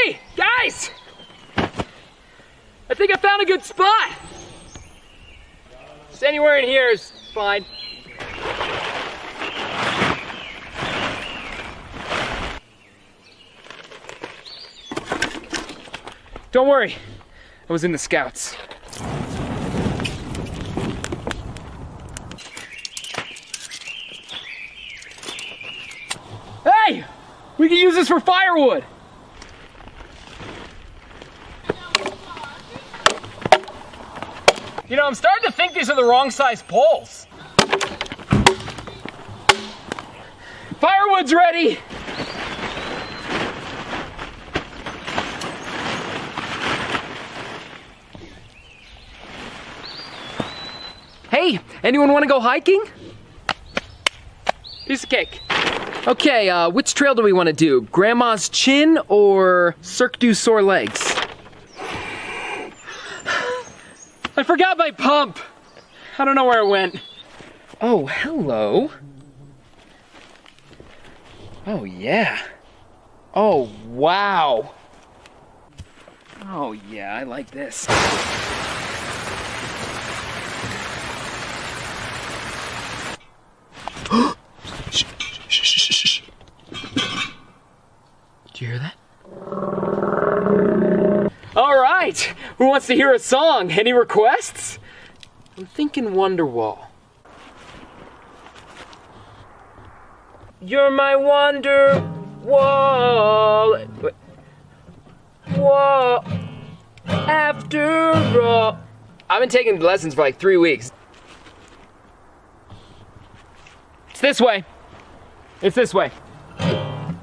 Hey, guys! I think I found a good spot. Just anywhere in here is fine. Don't worry, I was in the Scouts. Hey! We can use this for firewood! You know, I'm starting to think these are the wrong size poles. Firewood's ready! Hey, anyone want to go hiking? Piece of cake. Okay, which trail do we want to do? Grandma's Chin or Cirque du Sore Legs? I forgot my pump. I don't know where it went. Oh, hello. Oh, yeah. Oh, wow. Oh, yeah, I like this. Shh, shh, shh, shh, shh. Did you hear that? All right, who wants to hear a song? Any requests? I'm thinking Wonderwall. You're my wonder wall. Wall. After all. I've been taking lessons for like 3 weeks. It's this way. It's this way. I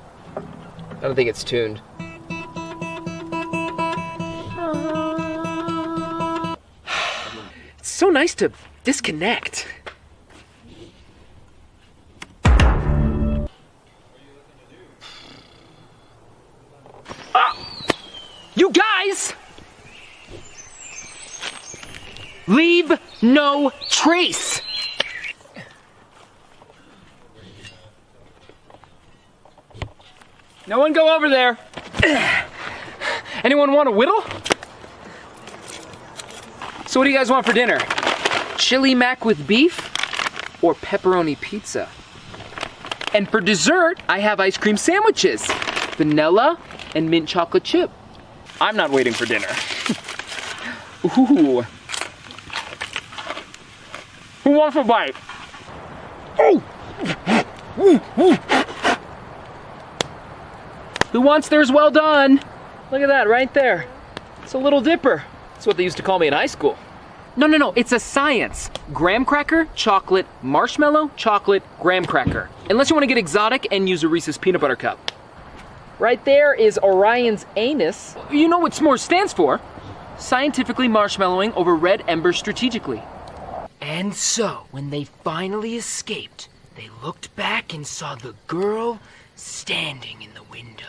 don't think it's tuned. It's so nice to disconnect. You guys! Leave no trace! No one go over there. Anyone want a whittle? So what do you guys want for dinner? Chili mac with beef or pepperoni pizza? And for dessert, I have ice cream sandwiches. Vanilla and mint chocolate chip. I'm not waiting for dinner. Ooh. Who wants a bite? Oh! Who wants theirs well done? Look at that right there. It's a Little Dipper. That's what they used to call me in high school. No, it's a science. Graham cracker, chocolate, marshmallow, chocolate, graham cracker. Unless you want to get exotic and use a Reese's peanut butter cup. Right there is Orion's anus. You know what s'mores stands for? Scientifically marshmallowing over red embers strategically. And so, when they finally escaped, they looked back and saw the girl standing in the window.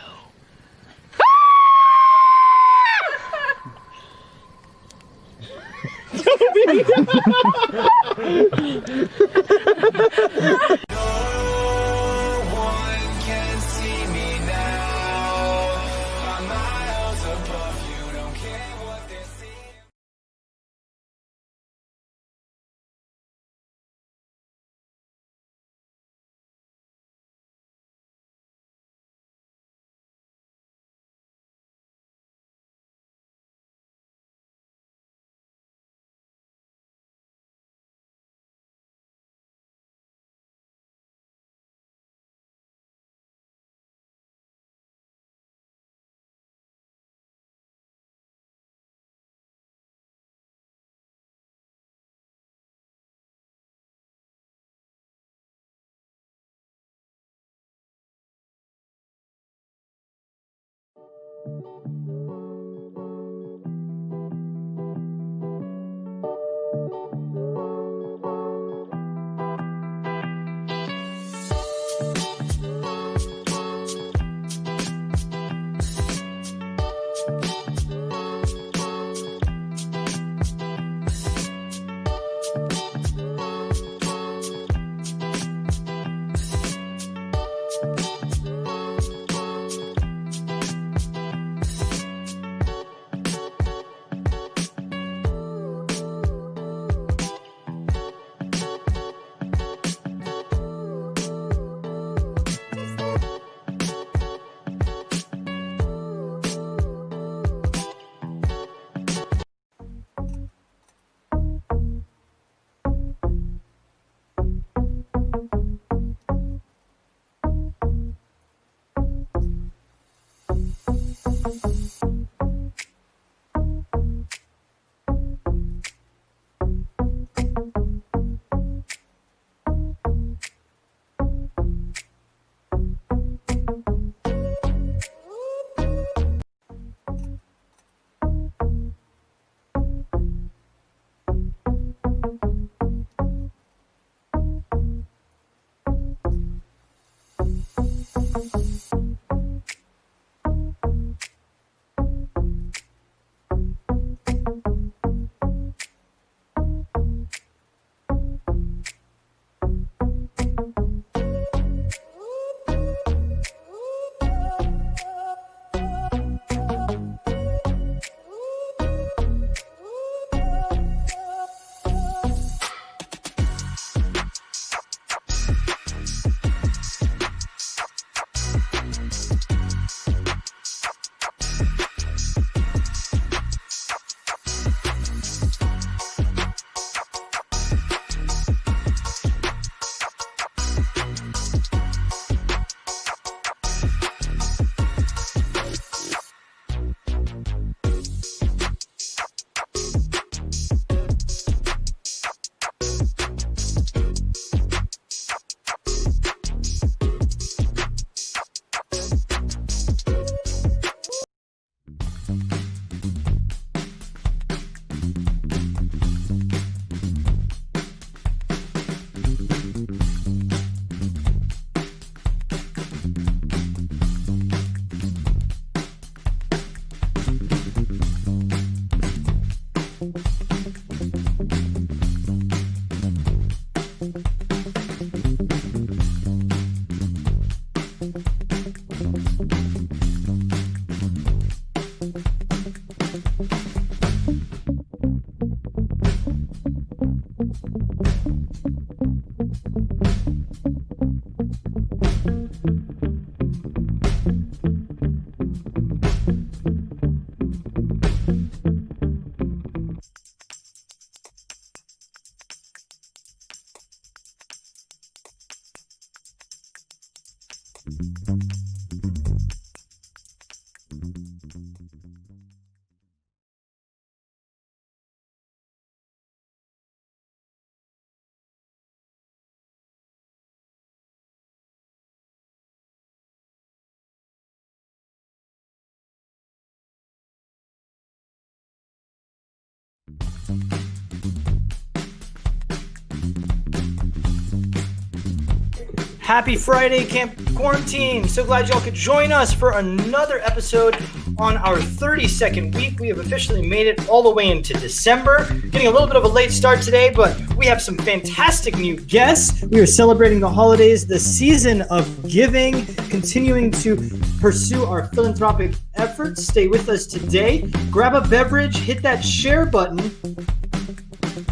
Happy Friday, Camp Quarantine. So glad y'all could join us for another episode on our 32nd week. We have officially made it all the way into December. Getting a little bit of a late start today, but we have some fantastic new guests. We are celebrating the holidays, the season of giving, continuing to pursue our philanthropic efforts. Stay with us today. Grab a beverage, hit that share button,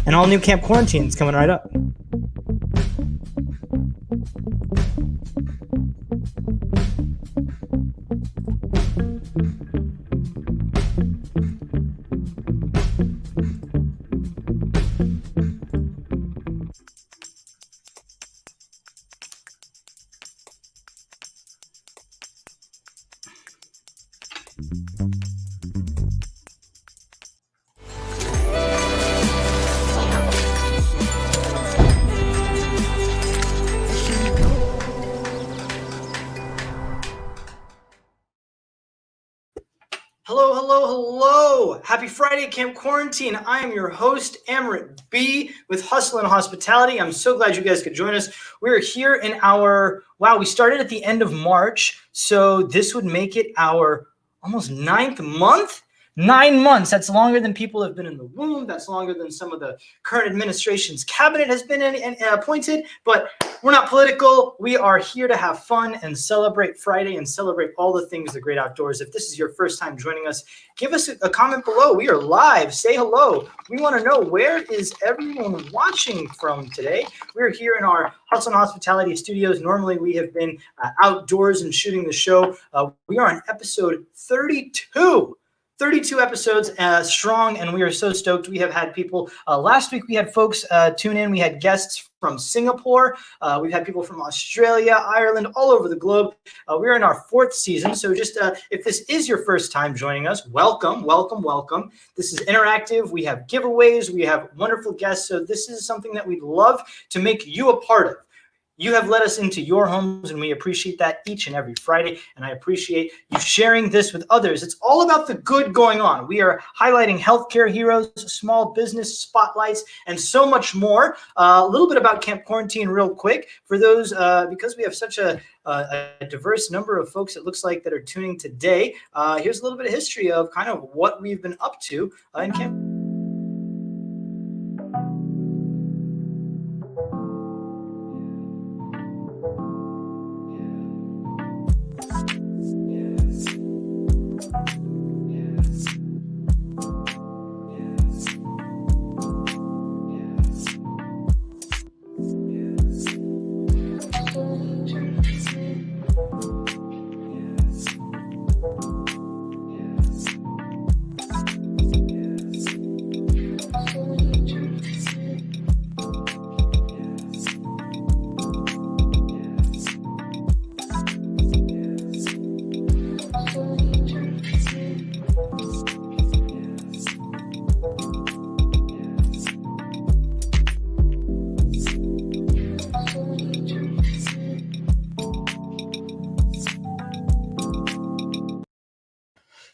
and all new Camp Quarantine is coming right up. Hello. Happy Friday, Camp Quarantine. I am your host, Amarit B. with Hustle and Hospitality. I'm so glad you guys could join us. We're here in we started at the end of March, so this would make it our almost 9th month. 9 months. That's longer than people have been in the womb. That's longer than some of the current administration's cabinet has been appointed. But we're not political. We are here to have fun and celebrate Friday and celebrate all the things the great outdoors. If this is your first time joining us, give us a comment below. We are live. Say hello. We want to know, where is everyone watching from today? We're here in our Hustle and Hospitality studios. Normally we have been outdoors and shooting the show. We are on episode 32. 32 episodes strong, and we are so stoked. We have had people, last week we had folks tune in. We had guests from Singapore. We've had people from Australia, Ireland, all over the globe. We're in our 4th season. So just if this is your first time joining us, welcome. This is interactive. We have giveaways. We have wonderful guests. So this is something that we'd love to make you a part of. You have let us into your homes, and we appreciate that each and every Friday, and I appreciate you sharing this with others. It's all about the good going on. We are highlighting healthcare heroes, small business spotlights, and so much more. A little bit about Camp Quarantine real quick. For those, because we have such a diverse number of folks, it looks like, that are tuning today, here's a little bit of history of kind of what we've been up to in Camp.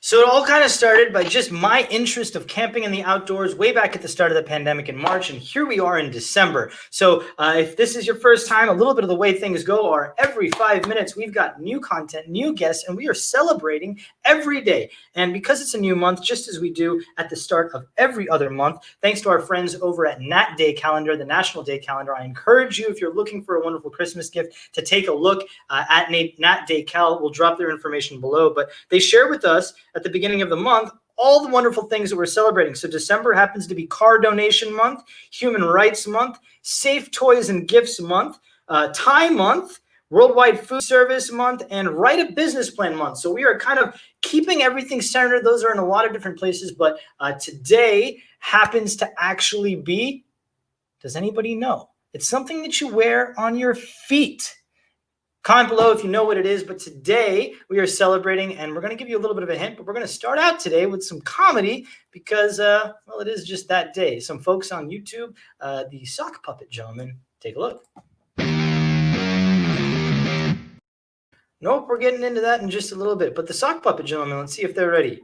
So it all kind of started by just my interest of camping in the outdoors way back at the start of the pandemic in March, and here we are in December. So if this is your first time, a little bit of the way things go are every 5 minutes we've got new content, new guests, and we are celebrating every day. And because it's a new month, just as we do at the start of every other month, thanks to our friends over at Nat Day Calendar, the National Day Calendar, I encourage you, if you're looking for a wonderful Christmas gift, to take a look at Nat Day Cal. We'll drop their information below, but they share with us at the beginning of the month all the wonderful things that we're celebrating. So December happens to be Car Donation Month, Human Rights Month, Safe Toys and Gifts Month, Thai Month, Worldwide Food Service Month, and Write a Business Plan Month. So we are kind of keeping everything centered. Those are in a lot of different places, but today happens to actually be, does anybody know? It's something that you wear on your feet. Comment below if you know what it is, but today we are celebrating, and we're going to give you a little bit of a hint, but we're going to start out today with some comedy because, well, it is just that day. Some folks on YouTube, the Sock Puppet Gentleman, take a look. Nope, we're getting into that in just a little bit, but the Sock Puppet Gentleman, let's see if they're ready.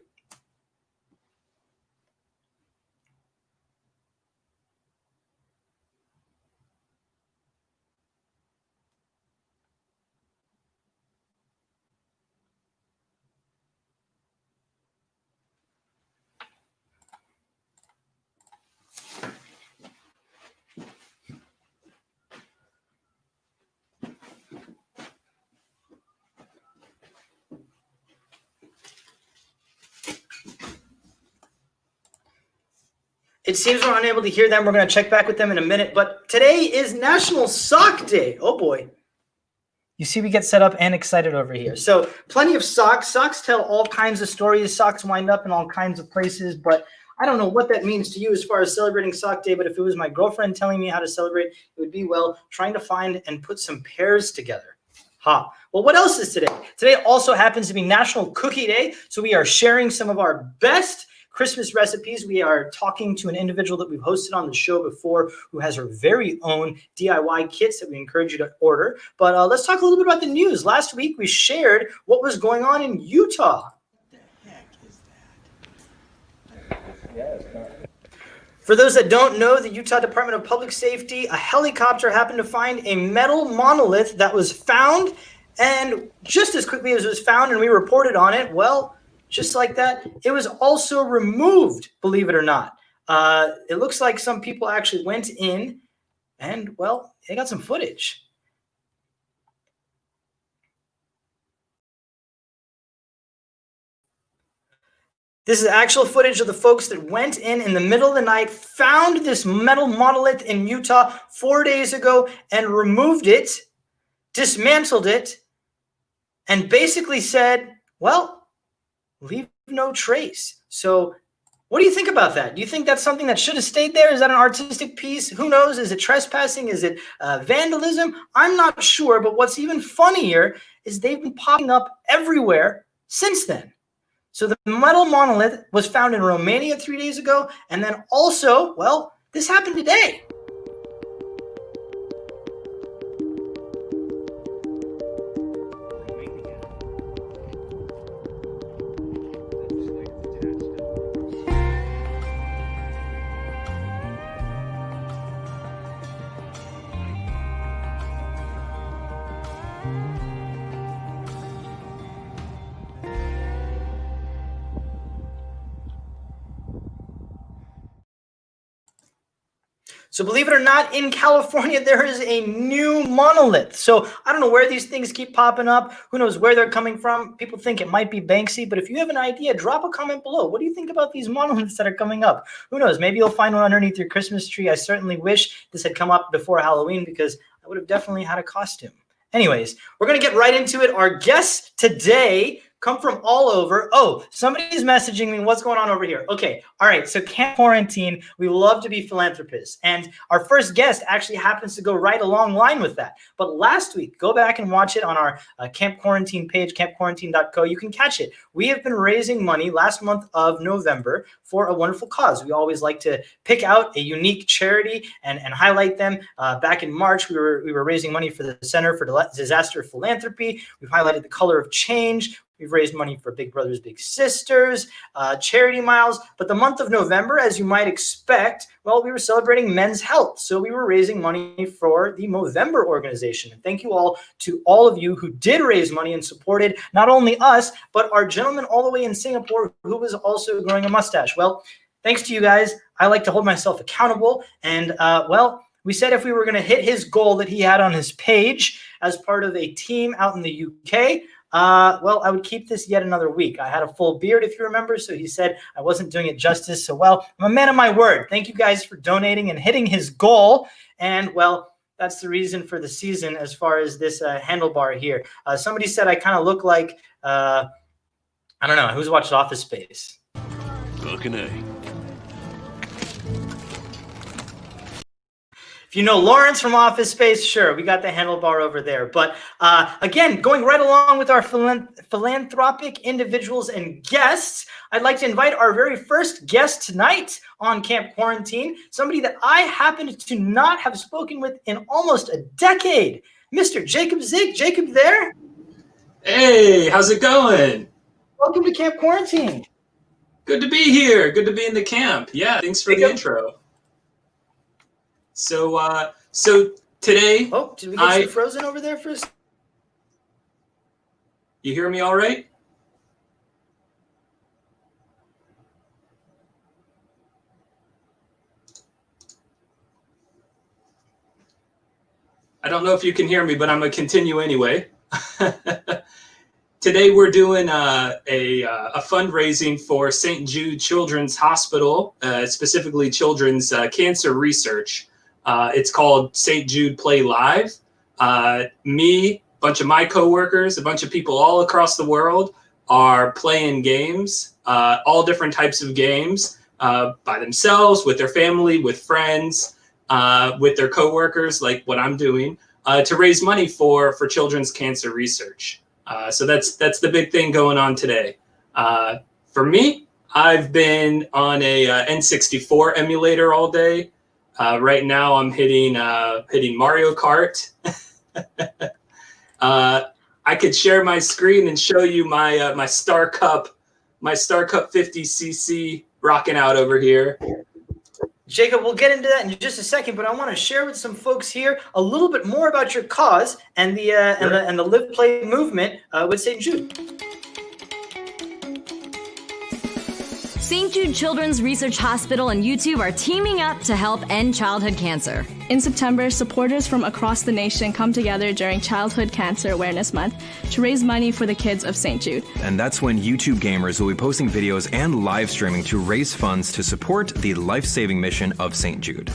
It seems we're unable to hear them. We're going to check back with them in a minute. But today is National Sock Day. Oh, boy. You see, we get set up and excited over here. So plenty of socks. Socks tell all kinds of stories. Socks wind up in all kinds of places. But I don't know what that means to you as far as celebrating Sock Day. But if it was my girlfriend telling me how to celebrate, it would be, well, trying to find and put some pairs together. Ha. Well, what else is today? Today also happens to be National Cookie Day. So we are sharing some of our best Christmas recipes. We are talking to an individual that we've hosted on the show before who has her very own DIY kits that we encourage you to order. But let's talk a little bit about the news. Last week, we shared what was going on in Utah. What the heck is that? For those that don't know, the Utah Department of Public Safety, a helicopter happened to find a metal monolith that was found, and just as quickly as it was found and we reported on it, well, just like that, it was also removed, believe it or not. It looks like some people actually went in and, well, they got some footage. This is actual footage of the folks that went in the middle of the night, found this metal monolith in Utah 4 days ago and removed it, dismantled it, and basically said, well, leave no trace. So what do you think about that? Do you think that's something that should have stayed there? Is that an artistic piece? Who knows? Is it trespassing? Is it vandalism? I'm not sure. But what's even funnier is they've been popping up everywhere since then. So the metal monolith was found in Romania 3 days ago. And then also, well, this happened today. So believe it or not, in California, there is a new monolith. So I don't know where these things keep popping up. Who knows where they're coming from? People think it might be Banksy, but if you have an idea, drop a comment below. What do you think about these monoliths that are coming up? Who knows? Maybe you'll find one underneath your Christmas tree. I certainly wish this had come up before Halloween because I would have definitely had a costume. Anyways, we're going to get right into it. Our guests today come from all over. Oh, somebody's messaging me. What's going on over here? Okay. All right. So Camp Quarantine, we love to be philanthropists. And our first guest actually happens to go right along line with that. But last week, go back and watch it on our Camp Quarantine page, campquarantine.co. You can catch it. We have been raising money last month of November for a wonderful cause. We always like to pick out a unique charity and highlight them. Back in March, we were raising money for the Center for Disaster Philanthropy. We've highlighted the Color of Change. We've raised money for Big Brothers Big Sisters, charity miles. But the month of November, as you might expect, well, we were celebrating Men's Health. So we were raising money for the Movember organization. And thank you all to all of you who did raise money and supported not only us, but our gentleman all the way in Singapore who was also growing a mustache. Well, thanks to you guys. I like to hold myself accountable. And well, we said if we were going to hit his goal that he had on his page as part of a team out in the UK, well, I would keep this yet another week. I had a full beard, if you remember, so he said I wasn't doing it justice. So, well, I'm a man of my word. Thank you guys for donating and hitting his goal. And, well, that's the reason for the season as far as this handlebar here. Somebody said I kind of look like, I don't know, who's watched Office Space? Fucking A. If you know Lawrence from Office Space, sure, we got the handlebar over there. But again, going right along with our philanthropic individuals and guests, I'd like to invite our very first guest tonight on Camp Quarantine, somebody that I happened to not have spoken with in almost a decade, Mr. Jacob Zig. Jacob there? Hey, how's it going? Welcome to Camp Quarantine. Good to be here. Good to be in the camp. Yeah, thanks for the intro. So today, oh, did we get you frozen over there first? You hear me all right? I don't know if you can hear me, but I'm gonna continue anyway. Today we're doing a fundraising for St. Jude Children's Hospital, specifically children's cancer research. It's called St. Jude Play Live. Me, a bunch of my coworkers, a bunch of people all across the world are playing games, all different types of games, by themselves, with their family, with friends, with their coworkers, like what I'm doing, to raise money for children's cancer research. So that's the big thing going on today. For me, I've been on a N64 emulator all day. Right now, I'm hitting Mario Kart. I could share my screen and show you my Star Cup 50cc rocking out over here. Jacob, we'll get into that in just a second, but I want to share with some folks here a little bit more about your cause and the and the Live Play movement with St. Jude. St. Jude Children's Research Hospital and YouTube are teaming up to help end childhood cancer. In September, supporters from across the nation come together during Childhood Cancer Awareness Month to raise money for the kids of St. Jude. And that's when YouTube gamers will be posting videos and live streaming to raise funds to support the life-saving mission of St. Jude.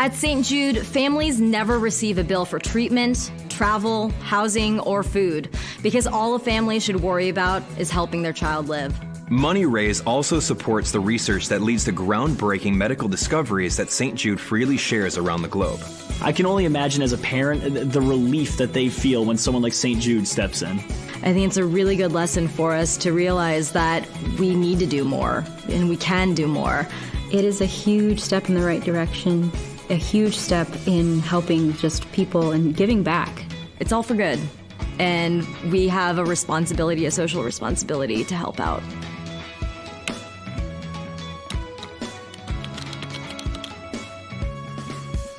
At St. Jude, families never receive a bill for treatment, travel, housing, or food, because all a family should worry about is helping their child live. Money raised also supports the research that leads to groundbreaking medical discoveries that St. Jude freely shares around the globe. I can only imagine as a parent the relief that they feel when someone like St. Jude steps in. I think it's a really good lesson for us to realize that we need to do more, and we can do more. It is a huge step in the right direction, a huge step in helping just people and giving back. It's all for good, and we have a responsibility, a social responsibility to help out.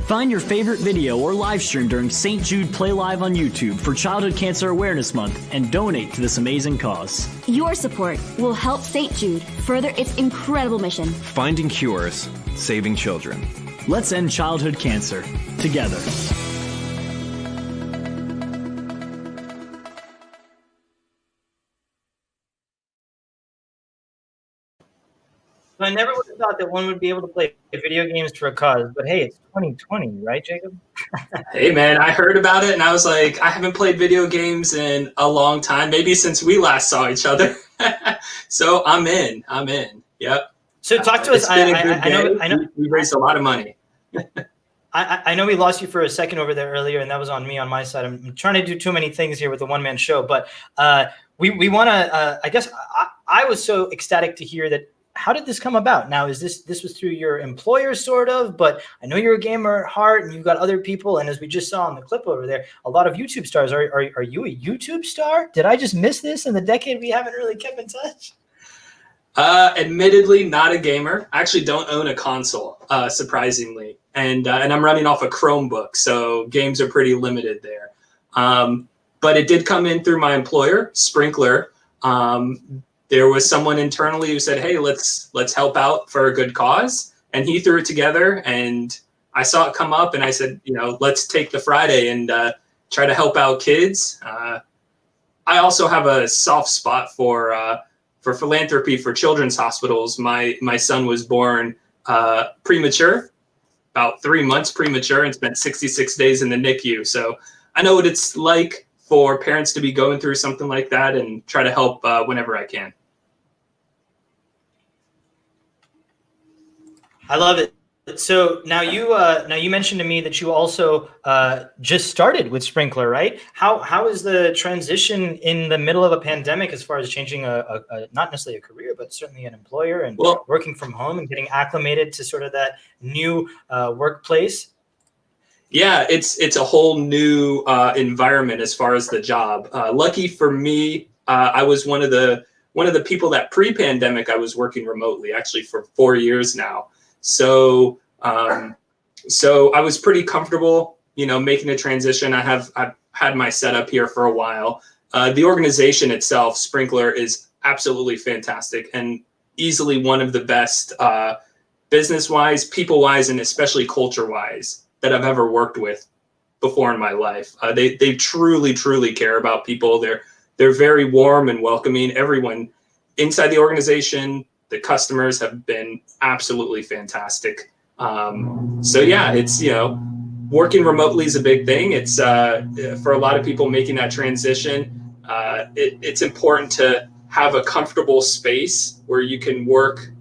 Find your favorite video or live stream during St. Jude Play Live on YouTube for Childhood Cancer Awareness Month and donate to this amazing cause. Your support will help St. Jude further its incredible mission. Finding cures, saving children. Let's end childhood cancer together. I never would have thought that one would be able to play video games for a cause, but hey, it's 2020, right, Jacob? Hey, man, I heard about it, and I was like, I haven't played video games in a long time, maybe since we last saw each other. So I'm in. Yep. So talk to us. I know we raised a lot of money. I know we lost you for a second over there earlier, and that was on me on my side. I'm trying to do too many things here with the one-man show, but we want to, I guess I was so ecstatic to hear that how did this come about? Now, is this was through your employer, sort of? But I know you're a gamer at heart, and you've got other people. And as we just saw in the clip over there, a lot of YouTube stars. Are you a YouTube star? Did I just miss this in the decade we haven't really kept in touch? Admittedly, not a gamer. I actually don't own a console, surprisingly, and I'm running off a Chromebook, so games are pretty limited there. But it did come in through my employer, Sprinkler. There was someone internally who said, "Hey, let's help out for a good cause," and he threw it together. And I saw it come up, and I said, let's take the Friday and try to help out kids. I also have a soft spot for philanthropy for children's hospitals. My son was born premature, about 3 months premature, and spent 66 days in the NICU. So I know what it's like for parents to be going through something like that, and try to help whenever I can. I love it. So now you mentioned to me that you also just started with Sprinkler, right? How is the transition in the middle of a pandemic as far as changing a not necessarily a career, but certainly an employer, and working from home and getting acclimated to sort of that new workplace? Yeah, it's a whole new environment as far as the job. Lucky for me, I was one of the people that pre-pandemic I was working remotely, actually for 4 years now. So I was pretty comfortable, making a transition. I've had my setup here for a while. The organization itself, Sprinkler, is absolutely fantastic and easily one of the best business-wise, people-wise, and especially culture-wise that I've ever worked with before in my life. They truly, truly care about people. They're very warm and welcoming. Everyone inside the organization, the customers have been absolutely fantastic. So yeah, it's, working remotely is a big thing. It's for a lot of people making that transition. It's important to have a comfortable space where you can work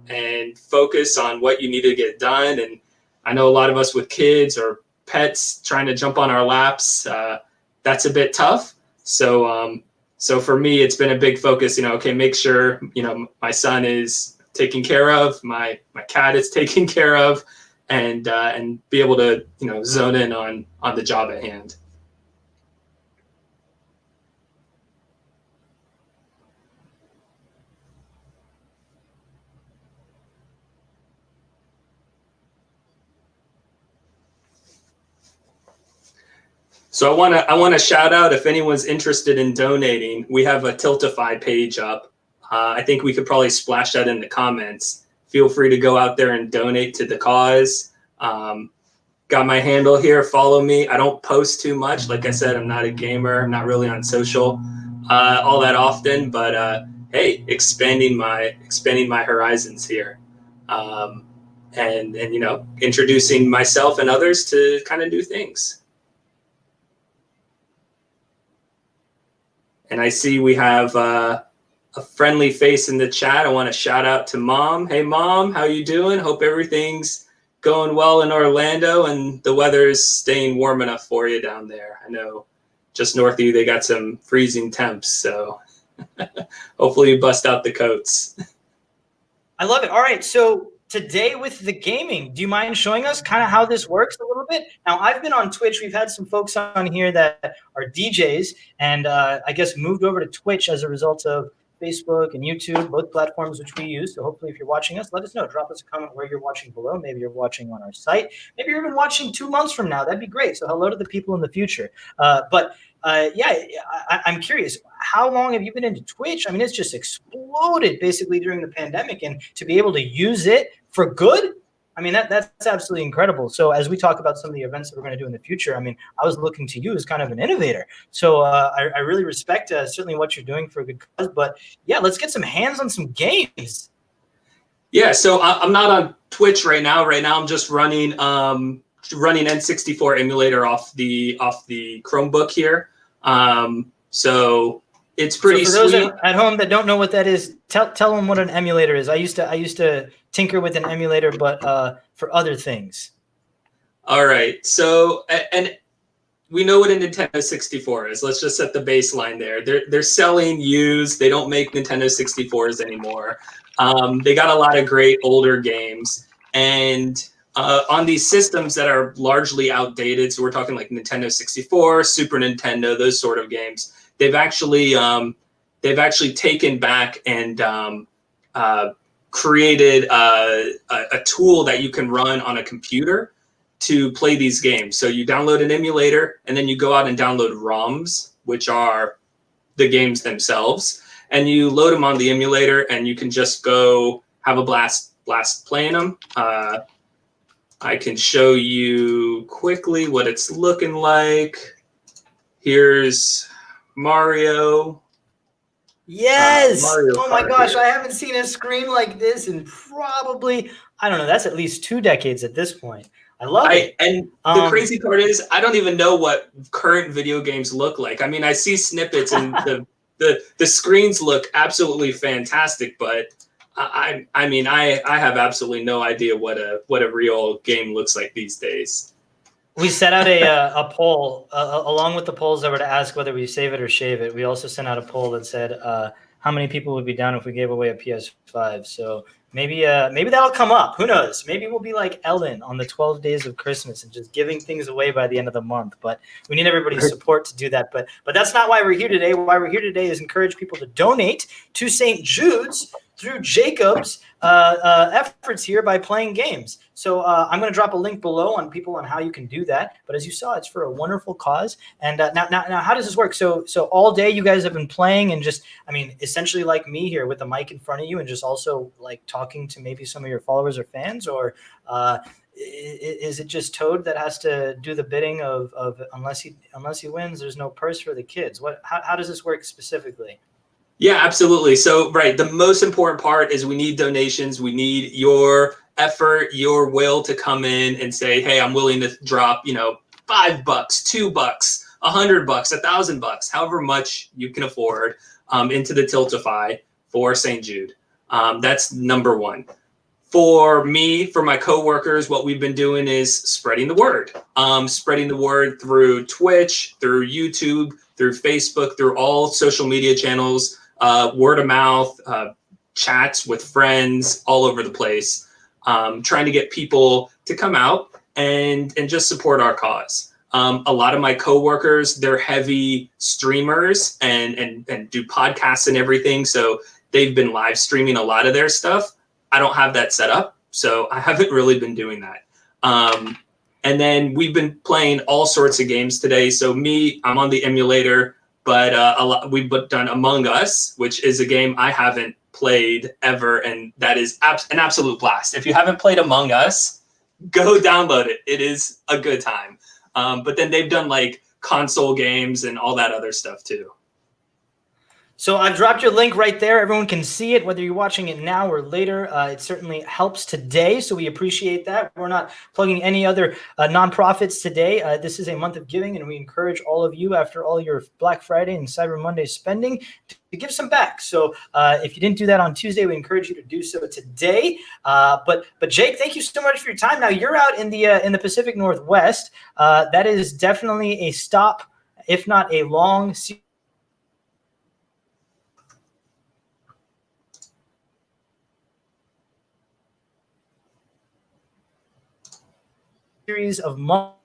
and focus on what you need to get done. And I know a lot of us with kids or pets trying to jump on our laps, that's a bit tough. So for me, it's been a big focus, make sure, my son is taken care of, my cat is taken care of, and be able to, zone in on the job at hand. So I want to shout out, if anyone's interested in donating, we have a Tiltify page up. I think we could probably splash that in the comments. Feel free to go out there and donate to the cause. Got my handle here. Follow me. I don't post too much. Like I said, I'm not a gamer. I'm not really on social all that often. But hey, expanding my horizons here, and introducing myself and others to kind of new things. And I see we have a friendly face in the chat. I want to shout out to Mom. Hey, Mom, how you doing? Hope everything's going well in Orlando and the weather is staying warm enough for you down there. I know just north of you, they got some freezing temps. So hopefully you bust out the coats. I love it. All right. So today with the gaming, do you mind showing us kind of how this works a little bit? Now, I've been on Twitch. We've had some folks on here that are DJs and I guess moved over to Twitch as a result of Facebook and YouTube, both platforms which we use. So hopefully if you're watching us, let us know. Drop us a comment where you're watching below. Maybe you're watching on our site. Maybe you're even watching 2 months from now. That'd be great. So hello to the people in the future. I'm curious, how long have you been into Twitch? I mean, it's just exploded basically during the pandemic, and to be able to use it for good, I mean, that's absolutely incredible. So as we talk about some of the events that we're going to do in the future, I mean, I was looking to you as kind of an innovator. So I really respect certainly what you're doing for a good cause. But yeah, let's get some hands on some games. Yeah, so I'm not on Twitch right now. Right now, I'm just running N64 emulator off the Chromebook here. So it's pretty so for sweet. those at home that don't know what that is, tell them what an emulator is. I used to tinker with an emulator, but for other things. All right. So and we know what a Nintendo 64 is. Let's just set the baseline there. They're selling used. They don't make Nintendo 64s anymore. They got a lot of great older games, and on these systems that are largely outdated, so we're talking like Nintendo 64, Super Nintendo, those sort of games. They've actually taken back and created a tool that you can run on a computer to play these games. So you download an emulator, and then you go out and download ROMs, which are the games themselves, and you load them on the emulator, and you can just go have a blast playing them. I can show you quickly what it's looking like. Here's Mario. Yes. Mario Oh my Kart gosh, here. I haven't seen a screen like this in probably, I don't know, that's at least 2 decades at this point. I love it. And the crazy part is, I don't even know what current video games look like. I mean, I see snippets and the screens look absolutely fantastic, but I mean, I have absolutely no idea what a real game looks like these days. We set out a poll along with the polls that were to ask whether we save it or shave it. We also sent out a poll that said how many people would be down if we gave away a PS5. So maybe that'll come up. Who knows? Maybe we'll be like Ellen on the 12 days of Christmas and just giving things away by the end of the month. But we need everybody's support to do that. But that's not why we're here today. Why we're here today is encourage people to donate to St. Jude's through Jacob's efforts here by playing games. So I'm going to drop a link below on how you can do that. But as you saw, it's for a wonderful cause. And now, how does this work? So all day you guys have been playing and just, I mean, essentially like me here with the mic in front of you and just also like talking to maybe some of your followers or fans, or is it just Toad that has to do the bidding of unless he wins, there's no purse for the kids? How does this work specifically? Yeah, absolutely. So, right, the most important part is we need donations. We need your effort, your will to come in and say, hey, I'm willing to drop, $5, $2, $100, $1,000, however much you can afford into the Tiltify for St. Jude. That's number one. For me, for my coworkers, what we've been doing is spreading the word. Spreading the word through Twitch, through YouTube, through Facebook, through all social media channels, word of mouth, chats with friends all over the place, trying to get people to come out and just support our cause. A lot of my coworkers, they're heavy streamers and do podcasts and everything. So they've been live streaming a lot of their stuff. I don't have that set up, so I haven't really been doing that. And then we've been playing all sorts of games today. So I'm on the emulator, but we've done Among Us, which is a game I haven't played ever, and that is an absolute blast. If you haven't played Among Us, go download it. It is a good time. But then they've done like console games and all that other stuff too. So I've dropped your link right there. Everyone can see it, whether you're watching it now or later. It certainly helps today, so we appreciate that. We're not plugging any other nonprofits today. This is a month of giving, and we encourage all of you, after all your Black Friday and Cyber Monday spending, to give some back. So if you didn't do that on Tuesday, we encourage you to do so today. But Jake, thank you so much for your time. Now you're out in the Pacific Northwest. That is definitely a stop, if not a long series of months.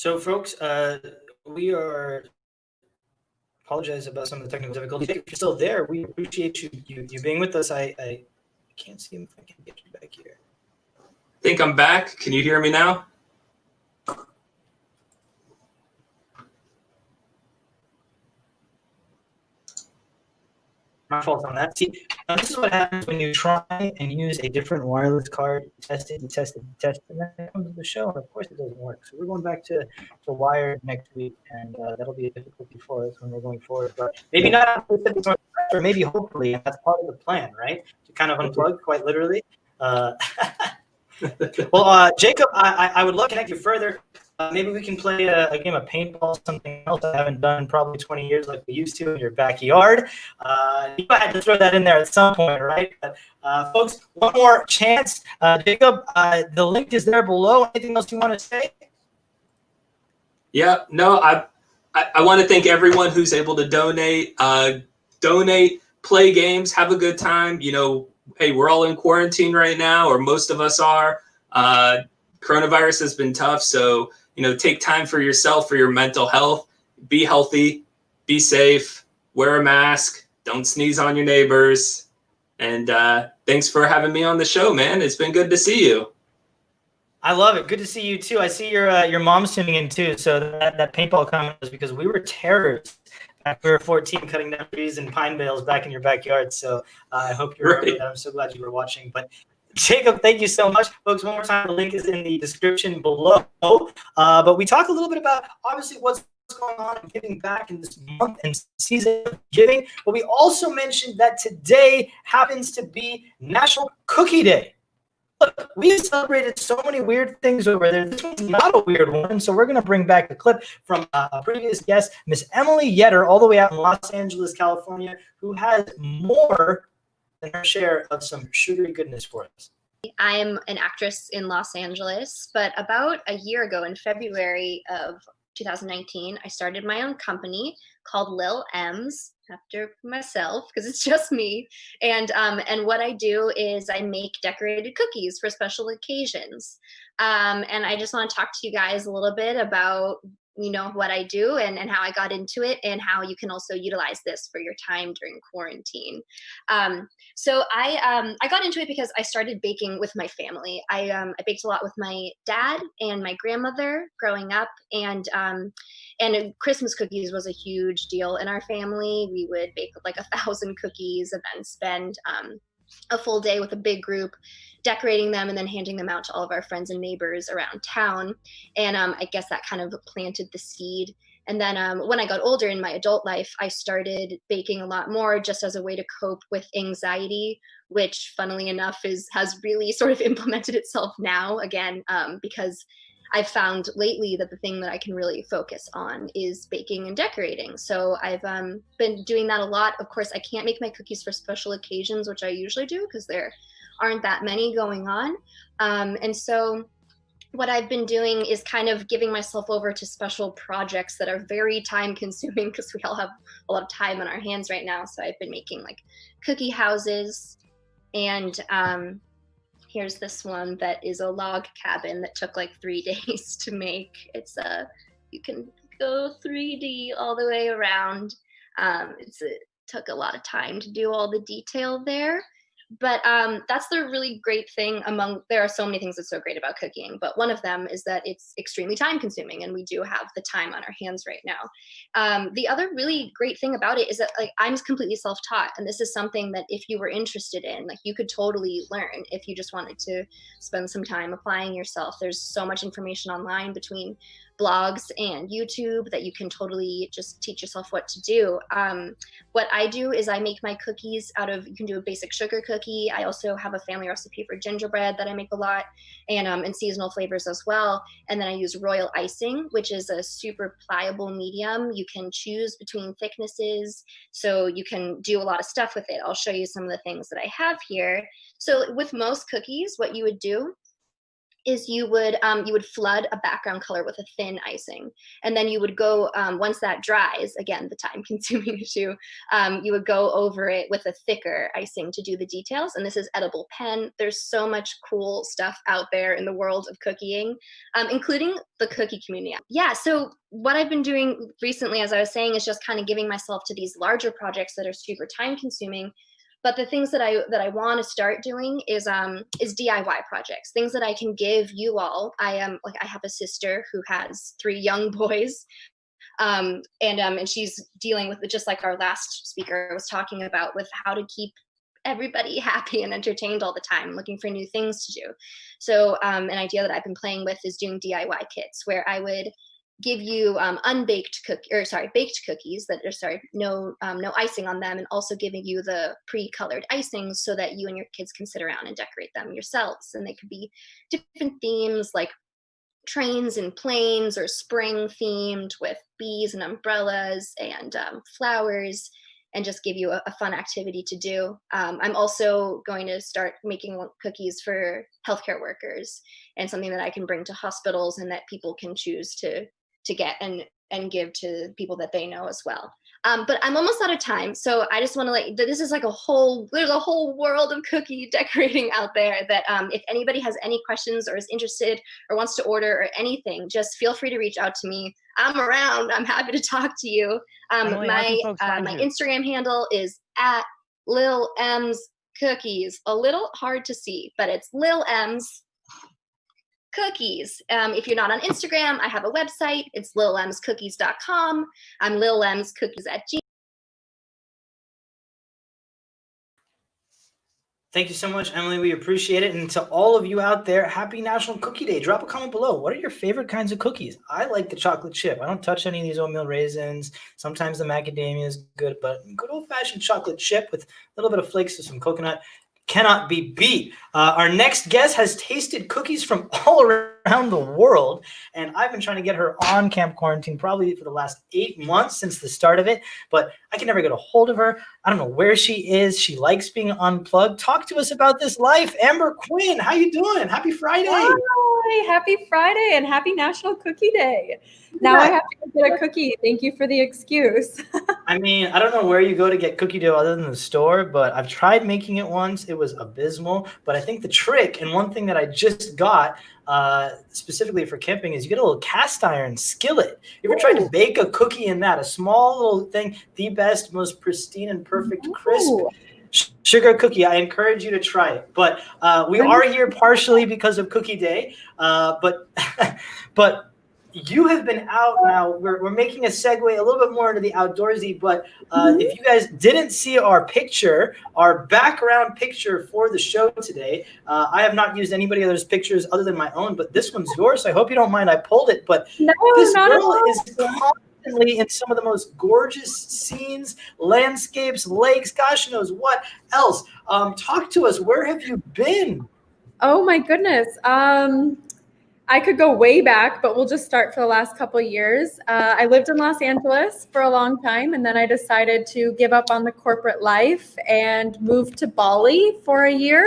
So, folks, we are apologize about some of the technical difficulties. If you're still there, we appreciate you being with us. I can't see if I can get you back here. Think I'm back. Can you hear me now? My fault on that. See, this is what happens when you try and use a different wireless card. Test it, and then it comes to the show, and of course it doesn't work. So we're going back to wired next week, and that'll be a difficulty for us when we're going forward. But maybe not, or maybe hopefully, and that's part of the plan, right? To kind of unplug, quite literally. Well, Jacob, I would love to connect you further. Maybe we can play a game of paintball, something else I haven't done in probably 20 years like we used to in your backyard. You had to throw that in there at some point, right? But, folks, one more chance. Jacob, the link is there below. Anything else you want to say? Yeah, no, I want to thank everyone who's able to donate. Donate, play games, have a good time. You know, hey, we're all in quarantine right now, or most of us are. Coronavirus has been tough, so you know, take time for yourself, for your mental health. Be healthy, be safe, wear a mask, don't sneeze on your neighbors. And thanks for having me on the show, man. It's been good to see you. I love it. Good to see you too. I see your mom's tuning in too. So that paintball comment was because we were terrorists back when we were 14, cutting down trees and pine bales back in your backyard. So I hope you remember that. I'm so glad you were watching. But Jacob, thank you so much, folks. One more time, the link is in the description below. But we talked a little bit about obviously what's going on and giving back in this month and season of giving. But we also mentioned that today happens to be National Cookie Day. Look, we celebrated so many weird things over there. This one's not a weird one, so we're going to bring back a clip from a previous guest, Miss Emily Yetter, all the way out in Los Angeles, California, who has more than her share of some sugary goodness for us. I am an actress in Los Angeles, but about a year ago in February of 2019, I started my own company called Lil M's, after myself because it's just me. And what I do is I make decorated cookies for special occasions. And I just want to talk to you guys a little bit about what I do and how I got into it and how you can also utilize this for your time during quarantine. So I got into it because I started baking with my family. I baked a lot with my dad and my grandmother growing up, and Christmas cookies was a huge deal in our family. We would bake like 1,000 cookies and then spend a full day with a big group decorating them and then handing them out to all of our friends and neighbors around town. And I guess that kind of planted the seed. And then when I got older in my adult life, I started baking a lot more just as a way to cope with anxiety, which funnily enough has really sort of implemented itself now again, because I've found lately that the thing that I can really focus on is baking and decorating. So I've been doing that a lot. Of course, I can't make my cookies for special occasions, which I usually do because there aren't that many going on. And so what I've been doing is kind of giving myself over to special projects that are very time consuming because we all have a lot of time on our hands right now. So I've been making like cookie houses, and here's this one that is a log cabin that took like 3 days to make. It's you can go 3D all the way around. It took a lot of time to do all the detail there. But that's the really great thing there are so many things that's so great about cooking, but one of them is that it's extremely time consuming and we do have the time on our hands right now. The other really great thing about it is that like I'm completely self-taught, and this is something that if you were interested in, like you could totally learn if you just wanted to spend some time applying yourself. There's so much information online between blogs and YouTube that you can totally just teach yourself what to do. What I do is I make my cookies you can do a basic sugar cookie. I also have a family recipe for gingerbread that I make a lot, and seasonal flavors as well. And then I use royal icing, which is a super pliable medium. You can choose between thicknesses, so you can do a lot of stuff with it. I'll show you some of the things that I have here. So with most cookies, what you would do is you would flood a background color with a thin icing, and then you would go once that dries, again the time consuming issue, you would go over it with a thicker icing to do the details. And this is edible pen. There's so much cool stuff out there in the world of cookieing, including the cookie community. Yeah, so what I've been doing recently, as I was saying, is just kind of giving myself to these larger projects that are super time consuming. But the things that I want to start doing is DIY projects, things that I can give you all. I have a sister who has 3 young boys, and she's dealing with, just like our last speaker was talking about, with how to keep everybody happy and entertained all the time, looking for new things to do. So an idea that I've been playing with is doing DIY kits, where I would give you baked cookies that are no icing on them, and also giving you the pre-colored icings so that you and your kids can sit around and decorate them yourselves. And they could be different themes, like trains and planes, or spring themed with bees and umbrellas and flowers, and just give you a fun activity to do. I'm also going to start making cookies for healthcare workers, and something that I can bring to hospitals and that people can choose to get and give to people that they know as well. But I'm almost out of time, so I just want to this is like there's a whole world of cookie decorating out there that if anybody has any questions or is interested or wants to order or anything, just feel free to reach out to me. I'm around. I'm happy to talk to you. Emily, how can folks find My you? Instagram handle is @LilMsCookies. A little hard to see, but it's Lil M's Cookies. If you're not on Instagram, I have a website. It's lilmscookies.com. I'm Lil M's Cookies at Gmail. Thank you so much, Emily. We appreciate it. And to all of you out there, happy National Cookie Day. Drop a comment below. What are your favorite kinds of cookies? I like the chocolate chip. I don't touch any of these oatmeal raisins. Sometimes the macadamia is good, but good old-fashioned chocolate chip with a little bit of flakes of some coconut cannot be beat. Our next guest has tasted cookies from all around the world, and I've been trying to get her on Camp Quarantine probably for the last 8 months since the start of it, but I can never get a hold of her. I don't know where she is. She likes being unplugged. Talk to us about this life. Amber Quinn, how you doing? Happy Friday. Hi, happy Friday and happy National Cookie Day. Now I have to go get a cookie. Thank you for the excuse. I mean, I don't know where you go to get cookie dough other than the store, but I've tried making it once. It was abysmal. But I think the trick, and one thing that I just got specifically for camping, is you get a little cast iron skillet. You ever tried to bake a cookie in that? A small little thing, the best, most pristine and perfect crisp sugar cookie. I encourage you to try it. But we are here partially because of Cookie Day. But you have been out now. We're making a segue a little bit more into the outdoorsy, but if you guys didn't see our picture, our background picture for the show today, I have not used anybody else's pictures other than my own, but this one's yours, so I hope you don't mind I pulled it. But this girl is constantly in some of the most gorgeous scenes, landscapes, lakes, gosh knows what else. Talk to us. Where have you been? Oh my goodness. I could go way back, but we'll just start for the last couple of years. I lived in Los Angeles for a long time, and then I decided to give up on the corporate life and move to Bali for a year.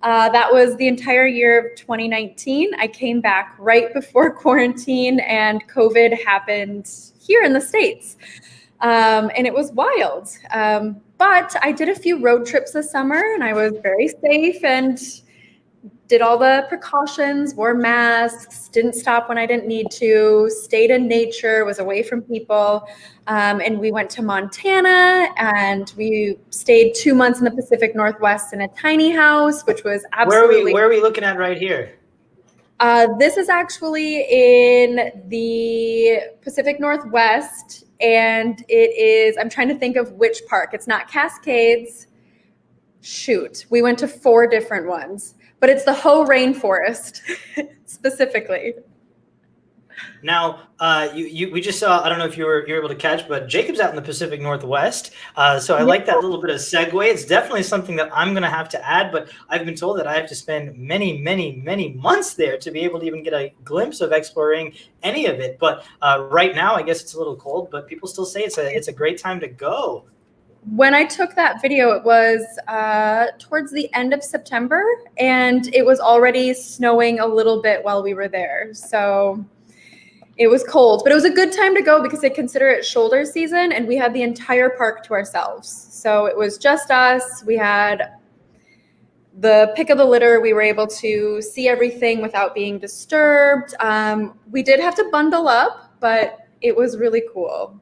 That was the entire year of 2019. I came back right before quarantine and COVID happened here in the States. And it was wild. But I did a few road trips this summer, and I was very safe and did all the precautions, wore masks, didn't stop when I didn't need to, stayed in nature, was away from people. And we went to Montana, and we stayed 2 months in the Pacific Northwest in a tiny house, which was absolutely— Where are we looking at right here? This is actually in the Pacific Northwest, and it is— I'm trying to think of which park. It's not Cascades. Shoot, we went to 4 different ones. But it's the Hoh Rainforest specifically. Now, we just saw, I don't know if you're able to catch, but Jacob's out in the Pacific Northwest. So I like that little bit of segue. It's definitely something that I'm going to have to add, but I've been told that I have to spend many, many, many months there to be able to even get a glimpse of exploring any of it. But right now, I guess it's a little cold, but people still say it's a great time to go. when I took that video, it was towards the end of September, and it was already snowing a little bit while we were there. So it was cold, but it was a good time to go because they consider it shoulder season, and we had the entire park to ourselves. So it was just us. We had the pick of the litter. We were able to see everything without being disturbed. We did have to bundle up, but it was really cool.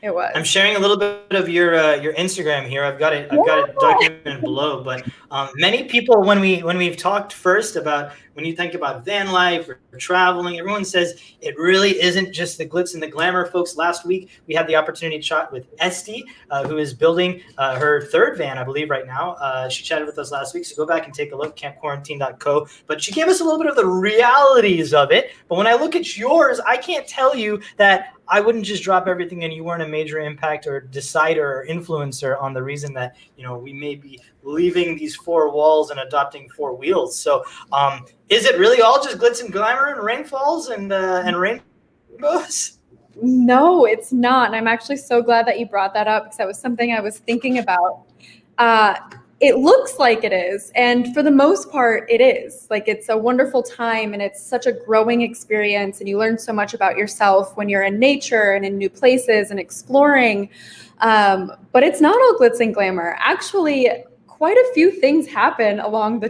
It was. I'm sharing a little bit of your Instagram here. I've got it documented below. But many people, when we've talked first about when you think about van life or traveling, everyone says it really isn't just the glitz and the glamour, folks. Last week we had the opportunity to chat with Esty, who is building her third van, I believe, right now. She chatted with us last week, so go back and take a look, campquarantine.co. But she gave us a little bit of the realities of it. But when I look at yours, I can't tell you that I wouldn't just drop everything and you weren't a major impact or decider or influencer on the reason that, we may be leaving these four walls and adopting four wheels. So is it really all just glitz and glamour and rainfalls and rainbows? No, it's not. And I'm actually so glad that you brought that up because that was something I was thinking about. It looks like it is. And for the most part, it is. Like, it's a wonderful time and it's such a growing experience. And you learn so much about yourself when you're in nature and in new places and exploring. But it's not all glitz and glamour. Actually, quite a few things happen along the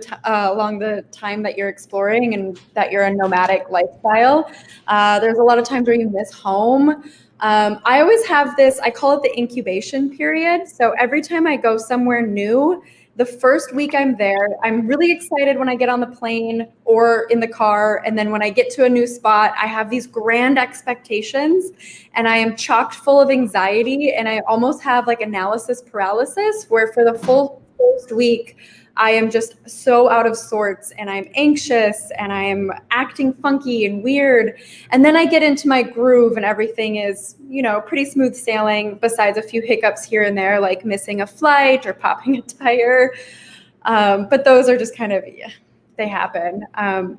time that you're exploring and that you're a nomadic lifestyle. There's a lot of times where you miss home. I always have this, I call it the incubation period. So every time I go somewhere new, the first week I'm there, I'm really excited when I get on the plane or in the car. And then when I get to a new spot, I have these grand expectations and I am chocked full of anxiety. And I almost have like analysis paralysis where for the full first week, I am just so out of sorts and I'm anxious and I am acting funky and weird. And then I get into my groove and everything is, pretty smooth sailing besides a few hiccups here and there, like missing a flight or popping a tire. But those are just kind of, they happen.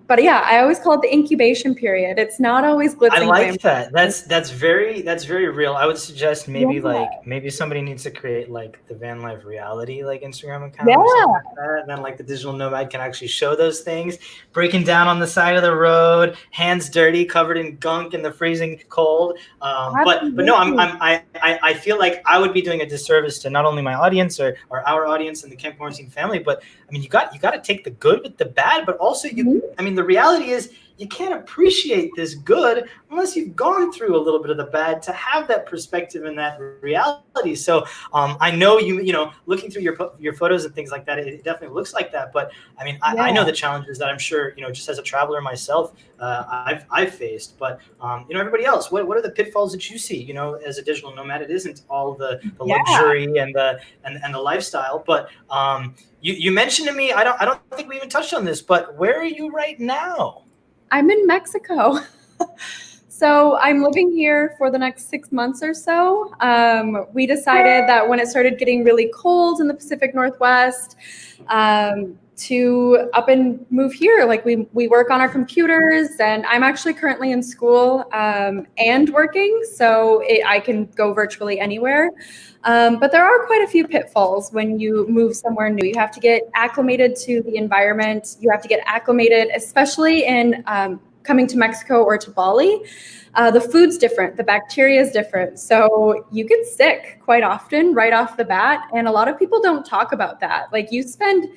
But yeah, I always call it the incubation period. It's not always glitz and glamour. I like that. That's very real. I would suggest maybe somebody needs to create like the van life reality like Instagram account or something like that. And then like the digital nomad can actually show those things, breaking down on the side of the road, hands dirty, covered in gunk in the freezing cold. But no, I feel like I would be doing a disservice to not only my audience or our audience and the Camp Quarantine family, but I mean you got to take the good with the bad. But also the reality is you can't appreciate this good unless you've gone through a little bit of the bad to have that perspective and that reality. So I know looking through your photos and things like that, it definitely looks like that. But I mean, I know the challenges that I'm sure, just as a traveler myself, I've faced. But everybody else, what are the pitfalls that you see? As a digital nomad, it isn't all the luxury and the lifestyle. But you mentioned to me, I don't think we even touched on this, but where are you right now? I'm in Mexico. So I'm living here for the next 6 months or so. We decided that when it started getting really cold in the Pacific Northwest, to up and move here. Like we work on our computers, and I'm actually currently in school and working, so I can go virtually anywhere. But there are quite a few pitfalls when you move somewhere new. You have to get acclimated to the environment. You have to get acclimated, especially in coming to Mexico or to Bali. The food's different. The bacteria is different. So you get sick quite often right off the bat. And a lot of people don't talk about that. Like you spend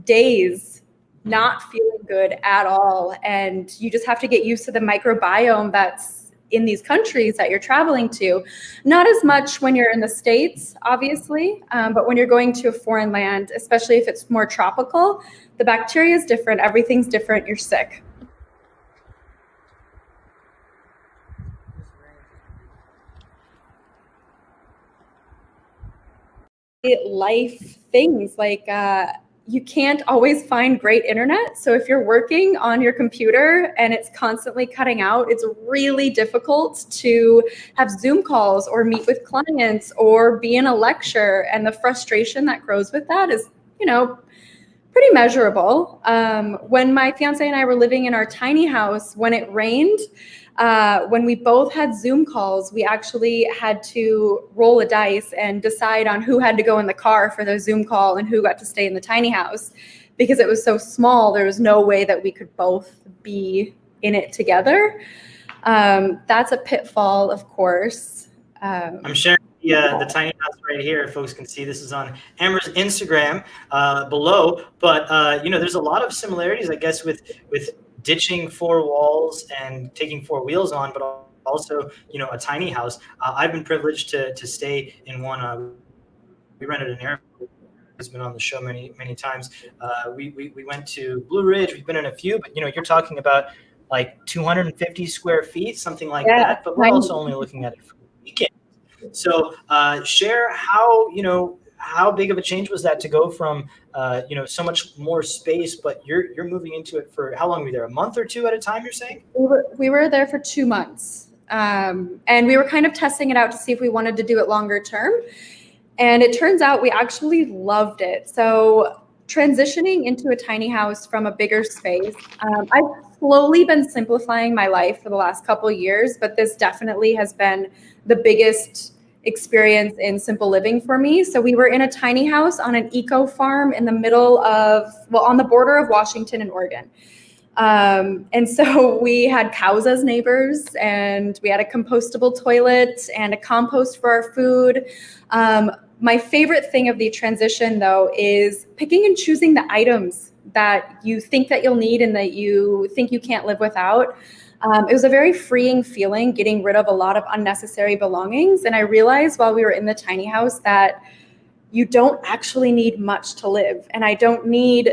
days not feeling good at all. And you just have to get used to the microbiome that's in these countries that you're traveling to. Not as much when you're in the States, obviously, but when you're going to a foreign land, especially if it's more tropical, the bacteria is different. Everything's different. You're sick. Life things like you can't always find great internet. So if you're working on your computer and it's constantly cutting out, it's really difficult to have Zoom calls or meet with clients or be in a lecture. And the frustration that grows with that is, pretty measurable. When my fiance and I were living in our tiny house, when it rained, when we both had Zoom calls, we actually had to roll a dice and decide on who had to go in the car for the Zoom call and who got to stay in the tiny house. Because it was so small, there was no way that we could both be in it together. That's a pitfall, of course. I'm sharing the tiny house right here. Folks can see this is on Amber's Instagram below. But there's a lot of similarities, I guess, with ditching 4 walls and taking 4 wheels on, but also a tiny house. I've been privileged to stay in one. We rented an air. Has been on the show many times. We went to Blue Ridge. We've been in a few, but you're talking about like 250 square feet, something like that. But we're also only looking at it for the weekend. So share how big of a change was that to go from so much more space, but you're moving into it for how long were you there? A month or 2 at a time, you're saying? We were there for 2 months, and we were kind of testing it out to see if we wanted to do it longer term. And it turns out we actually loved it. So transitioning into a tiny house from a bigger space, I've slowly been simplifying my life for the last couple of years, but this definitely has been the biggest experience in simple living for me. So we were in a tiny house on an eco farm in the middle of, on the border of Washington and Oregon. And so we had cows as neighbors, and we had a compostable toilet and a compost for our food. My favorite thing of the transition, though, is picking and choosing the items that you think that you'll need and that you think you can't live without. It was a very freeing feeling, getting rid of a lot of unnecessary belongings. And I realized while we were in the tiny house that you don't actually need much to live. And I don't need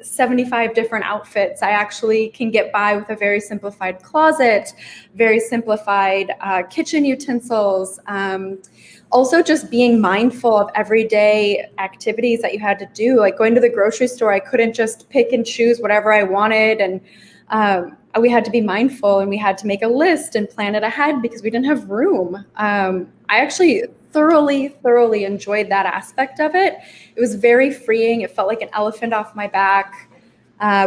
75 different outfits. I actually can get by with a very simplified closet, very simplified kitchen utensils. Also just being mindful of everyday activities that you had to do, like going to the grocery store. I couldn't just pick and choose whatever I wanted. And we had to be mindful, and we had to make a list and plan it ahead because we didn't have room. I actually thoroughly enjoyed that aspect of it. It was very freeing. It felt like an elephant off my back.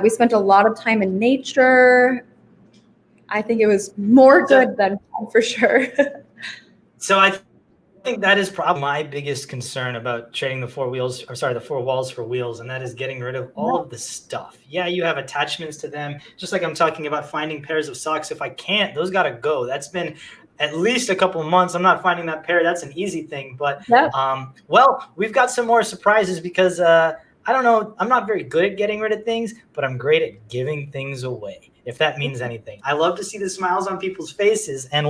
We spent a lot of time in nature. I think it was more good than fun, for sure. So I think that is probably my biggest concern about trading the 4 walls for wheels, and that is getting rid of all of the stuff. Yeah, you have attachments to them, just like I'm talking about finding pairs of socks. If I can't, those got to go. That's been at least a couple of months. I'm not finding that pair. That's an easy thing. But, we've got some more surprises because I don't know. I'm not very good at getting rid of things, but I'm great at giving things away, if that means anything. I love to see the smiles on people's faces. And,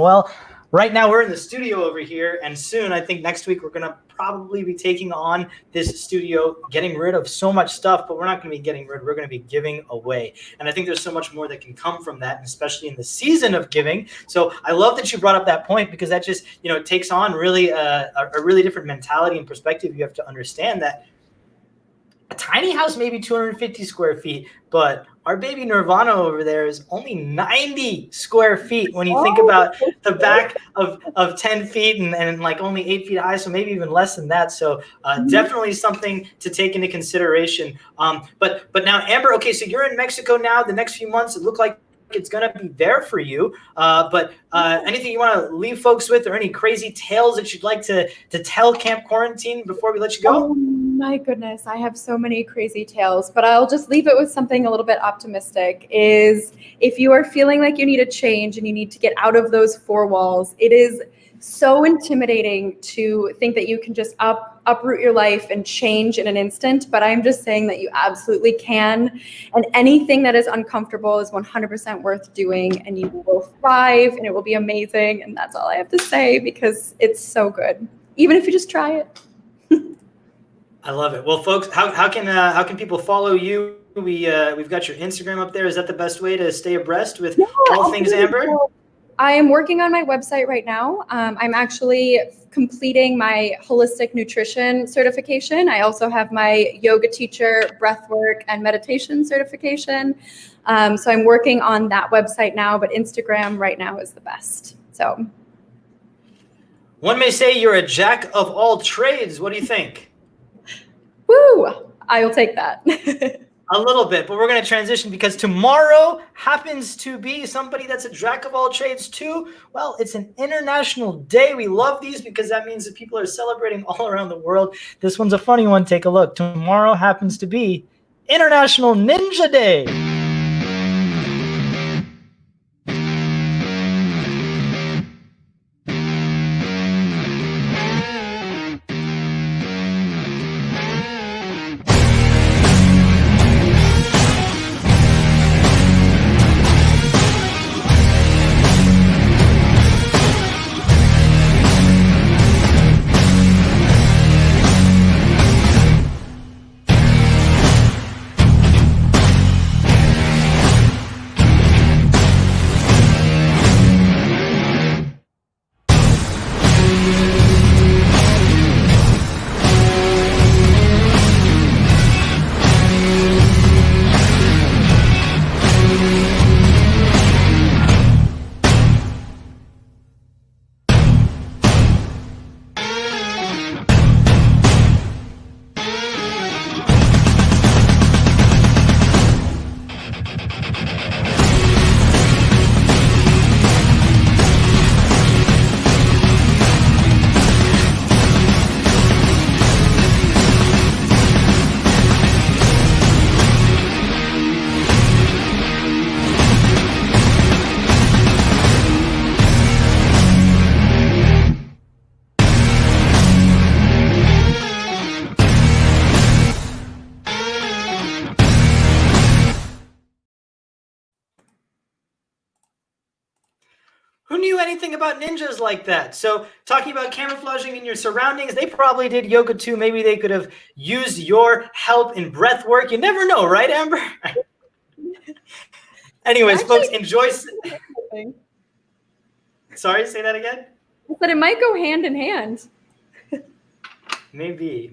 right now we're in the studio over here, and soon, I think next week, we're going to probably be taking on this studio, getting rid of so much stuff, but we're not going to be getting rid, we're going to be giving away. And I think there's so much more that can come from that, and especially in the season of giving. So I love that you brought up that point, because that just, takes on really a really different mentality and perspective. You have to understand that a tiny house may be 250 square feet, but our baby NRVANA over there is only 90 square feet when you think about the back of 10 feet and like only 8 feet high, so maybe even less than that. So definitely something to take into consideration. But now, Amber, okay, so you're in Mexico now. The next few months, it looked like it's going to be there for you. But anything you want to leave folks with, or any crazy tales that you'd like to tell Camp Quarantine before we let you go? Oh my goodness, I have so many crazy tales, but I'll just leave it with something a little bit optimistic. Is if you are feeling like you need a change and you need to get out of those 4 walls, it is so intimidating to think that you can just uproot your life and change in an instant. But I'm just saying that you absolutely can. And anything that is uncomfortable is 100% worth doing, and you will thrive, and it will be amazing. And that's all I have to say, because it's so good, even if you just try it. I love it. Well, folks, how can people follow you? We've got your Instagram up there. Is that the best way to stay abreast with all things Amber? I am working on my website right now. I'm actually completing my holistic nutrition certification. I also have my yoga teacher, breathwork, and meditation certification. So I'm working on that website now, but Instagram right now is the best. So one may say you're a jack of all trades. What do you think? Woo! I will take that. A little bit, but we're going to transition because tomorrow happens to be somebody that's a jack of all trades too. Well, it's an international day. We love these because that means that people are celebrating all around the world. This one's a funny one. Take a look. Tomorrow happens to be International Ninja Day. Who knew anything about ninjas like that? So talking about camouflaging in your surroundings, they probably did yoga too. Maybe they could have used your help in breath work. You never know, right, Amber? Anyways, folks, enjoy. Sorry, say that again? But it might go hand in hand. Maybe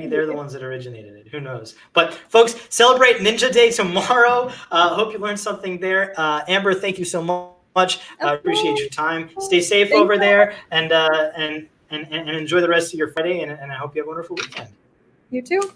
they're the ones that originated it. Who knows? But folks, celebrate Ninja Day tomorrow. Hope you learned something there. Amber, thank you so much. I appreciate your time. Stay safe over there, and enjoy the rest of your Friday. And I hope you have a wonderful weekend. You too.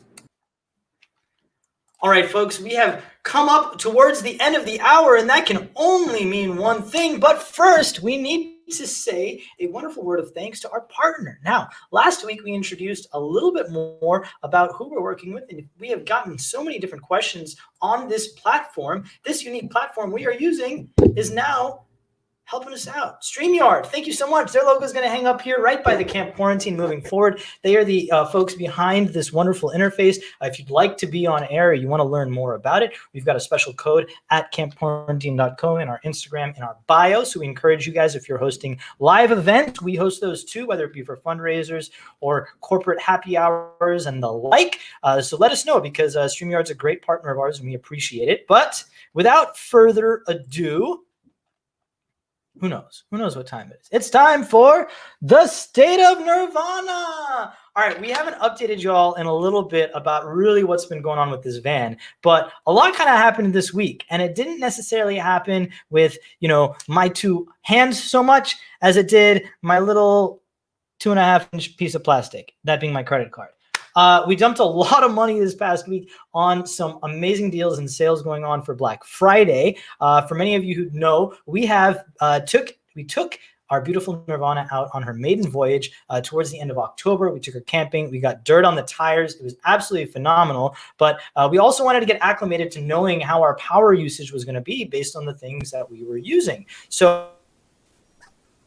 All right, folks, we have come up towards the end of the hour, and that can only mean one thing. But first, we need to say a wonderful word of thanks to our partner. Now, last week we introduced a little bit more about who we're working with, and we have gotten so many different questions on this platform. This unique platform we are using is now helping us out. StreamYard, thank you so much. Their logo is going to hang up here right by the Camp Quarantine moving forward. They are the folks behind this wonderful interface. If you'd like to be on air, you want to learn more about it, we've got a special code at campquarantine.co in our Instagram, in our bio. So we encourage you guys, if you're hosting live events, we host those too, whether it be for fundraisers or corporate happy hours and the like. So let us know, because StreamYard's a great partner of ours and we appreciate it. But without further ado, who knows? Who knows what time it is? It's time for the State of Nirvana. All right, we haven't updated y'all in a little bit about really what's been going on with this van, but a lot kind of happened this week, and it didn't necessarily happen with, my two hands so much as it did my little 2.5-inch piece of plastic, that being my credit card. We dumped a lot of money this past week on some amazing deals and sales going on for Black Friday. For many of you who know, we took our beautiful Nirvana out on her maiden voyage towards the end of October. We took her camping. We got dirt on the tires. It was absolutely phenomenal. But we also wanted to get acclimated to knowing how our power usage was going to be based on the things that we were using. So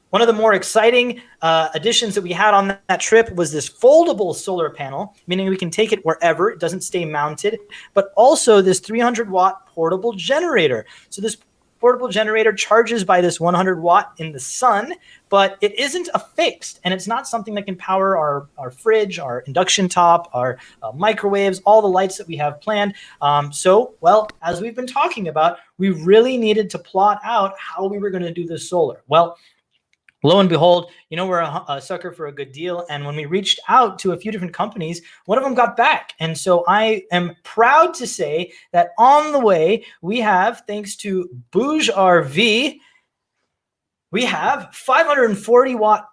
one of the more exciting additions that we had on that trip was this foldable solar panel, meaning we can take it wherever. It doesn't stay mounted, but also this 300-watt portable generator. So this portable generator charges by this 100-watt in the sun, but it isn't a fixed, and it's not something that can power our fridge, our induction top, our microwaves, all the lights that we have planned. So, as we've been talking about, we really needed to plot out how we were going to do this solar. Well, lo and behold, we're a sucker for a good deal. And when we reached out to a few different companies, one of them got back. And so I am proud to say that on the way, we have, thanks to Bouge RV, we have 540 watts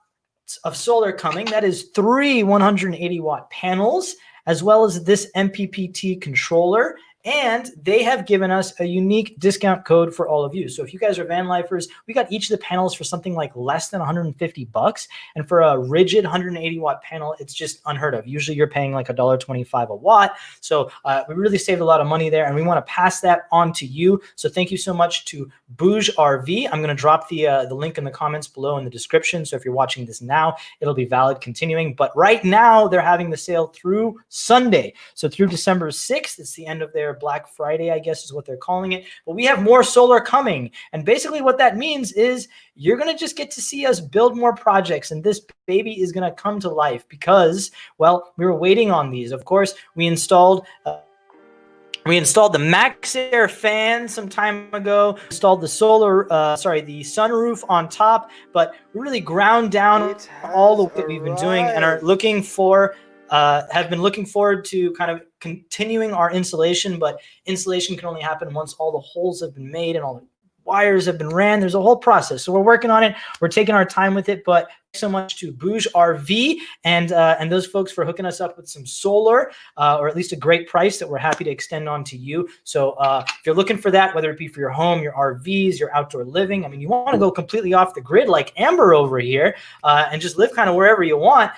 of solar coming. That is 3 180-watt panels, as well as this MPPT controller and they have given us a unique discount code for all of you. So if you guys are van lifers, we got each of the panels for something like less than $150. And for a rigid 180 watt panel, it's just unheard of. Usually you're paying like $1.25 a watt. So we really saved a lot of money there, and we want to pass that on to you. So thank you so much to Bouge RV. I'm going to drop the link in the comments below in the description. So if you're watching this now, it'll be valid continuing. But right now they're having the sale through Sunday. So through December 6th, it's the end of their Black Friday, I guess is what they're calling it. But we have more solar coming. And basically what that means is you're going to just get to see us build more projects. And this baby is going to come to life because, well, we were waiting on these. Of course, we installed the Max Air fan some time ago, installed the the sunroof on top, but we really ground down all the work that we've been doing and are looking for, have been looking forward to kind of continuing our installation, but installation can only happen once all the holes have been made and all the wires have been ran. There's a whole process. So we're working on it. We're taking our time with it, but thanks so much to Bouge RV and those folks for hooking us up with some solar, or at least a great price that we're happy to extend on to you. So if you're looking for that, whether it be for your home, your RVs, your outdoor living, I mean, you want to go completely off the grid like Amber over here and just live kind of wherever you want,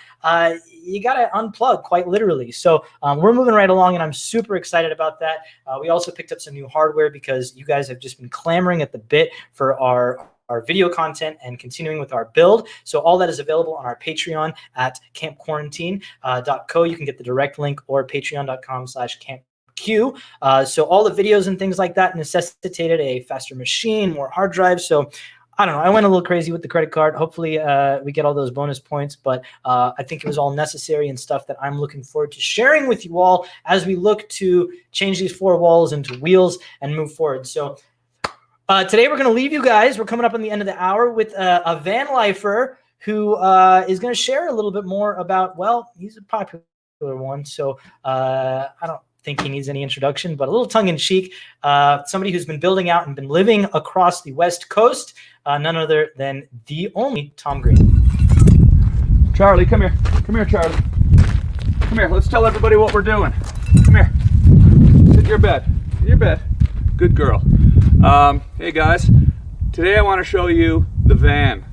you got to unplug quite literally. So we're moving right along, and I'm super excited about that. We also picked up some new hardware because you guys have just been clamoring at the bit for our video content and continuing with our build. So all that is available on our Patreon at campquarantine.co. You can get the direct link, or patreon.com/campq. So all the videos and things like that necessitated a faster machine, more hard drives. So I don't know. I went a little crazy with the credit card. Hopefully we get all those bonus points, but I think it was all necessary and stuff that I'm looking forward to sharing with you all as we look to change these 4 walls into wheels and move forward. So today we're going to leave you guys. We're coming up on the end of the hour with a van lifer who is going to share a little bit more about, well, he's a popular one. So I don't think he needs any introduction, but a little tongue-in-cheek, somebody who's been building out and been living across the West Coast, none other than the only Tom Green. Charlie, come here. Come here, Charlie. Come here. Let's tell everybody what we're doing. Come here. Sit in your bed. In your bed. Good girl. Hey guys. Today I want to show you the van.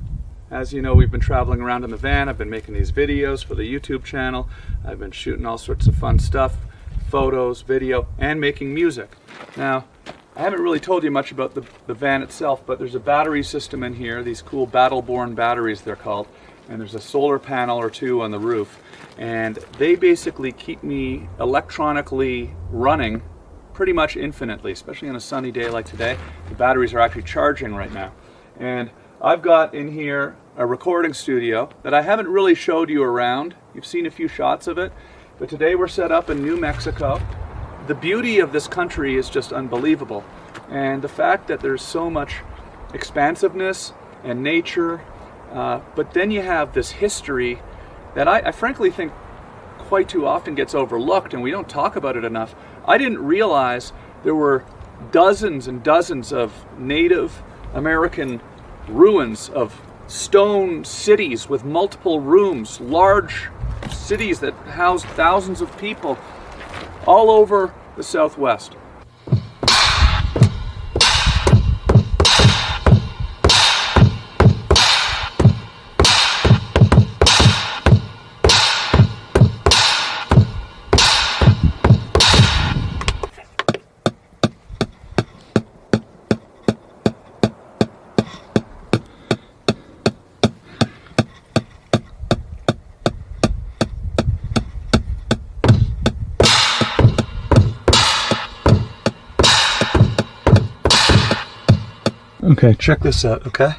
As you know, we've been traveling around in the van. I've been making these videos for the YouTube channel. I've been shooting all sorts of fun stuff, photos, video, and making music. Now, I haven't really told you much about the van itself, but there's a battery system in here, these cool Battle-Born batteries they're called, and there's a solar panel or 2 on the roof, and they basically keep me electronically running pretty much infinitely, especially on a sunny day like today. The batteries are actually charging right now. And I've got in here a recording studio that I haven't really showed you around. You've seen a few shots of it, but today we're set up in New Mexico. The beauty of this country is just unbelievable. And the fact that there's so much expansiveness and nature, but then you have this history that I frankly think quite too often gets overlooked, and we don't talk about it enough. I didn't realize there were dozens and dozens of Native American ruins of stone cities with multiple rooms, large cities that house thousands of people all over the Southwest. Okay, check this out, okay?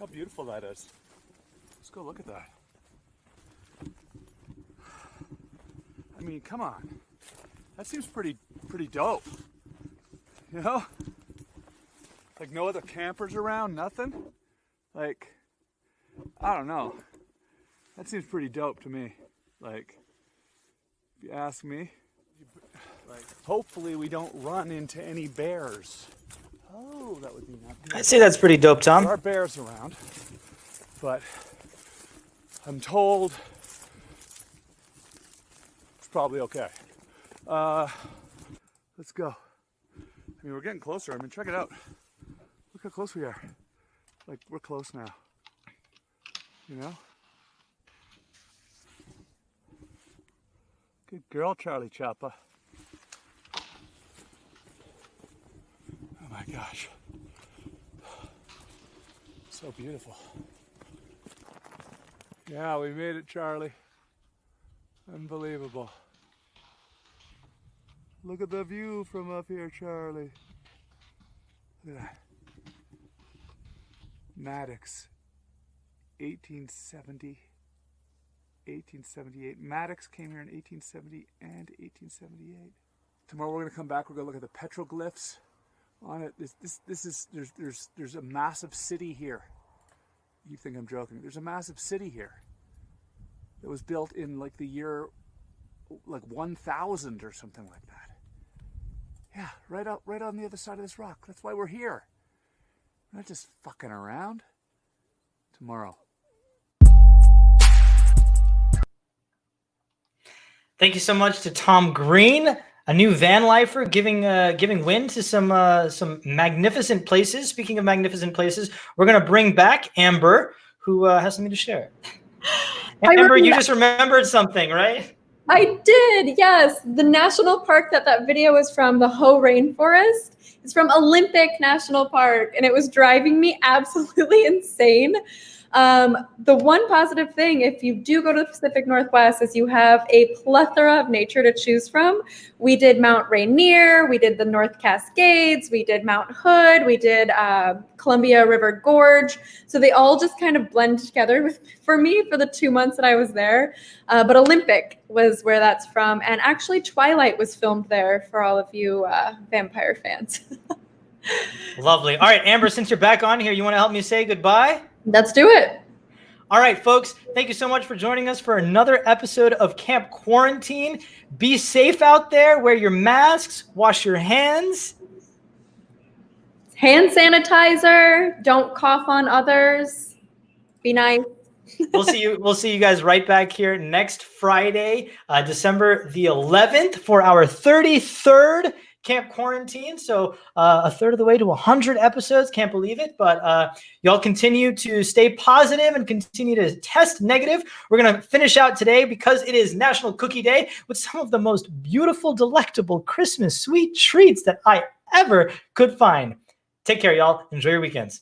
how beautiful that is. Let's go look at that. I mean, come on. That seems pretty dope. You know? Like no other campers around, nothing? Like, I don't know. That seems pretty dope to me. Like, if you ask me. Like, hopefully we don't run into any bears. Oh, that would be nice. I'd say that's pretty dope, Tom. There are bears around, but I'm told it's probably okay. Let's go. I mean, we're getting closer. I mean, check it out. Look how close we are. Like, we're close now. You know? Good girl, Charlie Chapa. Oh my gosh. So beautiful. Yeah, we made it, Charlie. Unbelievable. Look at the view from up here, Charlie. Look at that. Maddox, 1870, 1878. Maddox came here in 1870 and 1878. Tomorrow we're going to come back. We're going to look at the petroglyphs on it. This is there's a massive city here. You think I'm joking? There's a massive city here that was built in like the year like 1000 or something like that. Yeah, right on the other side of this rock. That's why we're here. We're not just fucking around. Tomorrow. Thank you so much to Tom Green, a new van lifer, giving wind to some magnificent places. Speaking of magnificent places, we're gonna bring back Amber, who has something to share. Amber, you just remembered something, right? I did, yes. The national park that video was from, the Hoh Rainforest, is from Olympic National Park, and it was driving me absolutely insane. The one positive thing, if you do go to the Pacific Northwest, is you have a plethora of nature to choose from. We did Mount Rainier, we did the North Cascades, we did Mount Hood, we did Columbia River Gorge. So they all just kind of blend together for me for the 2 months that I was there. But Olympic was where that's from. And actually Twilight was filmed there for all of you vampire fans. Lovely. All right, Amber, since you're back on here, you want to help me say goodbye? Let's do it. All right, folks, thank you so much for joining us for another episode of Camp Quarantine. Be safe out there. Wear your masks. Wash your hands. Hand sanitizer. Don't cough on others. Be nice. We'll see you guys right back here next Friday, December the 11th, for our 33rd Camp Quarantine. So a third of the way to 100 episodes. Can't believe it. But y'all continue to stay positive and continue to test negative. We're going to finish out today, because it is National Cookie Day, with some of the most beautiful, delectable Christmas sweet treats that I ever could find. Take care, y'all. Enjoy your weekends.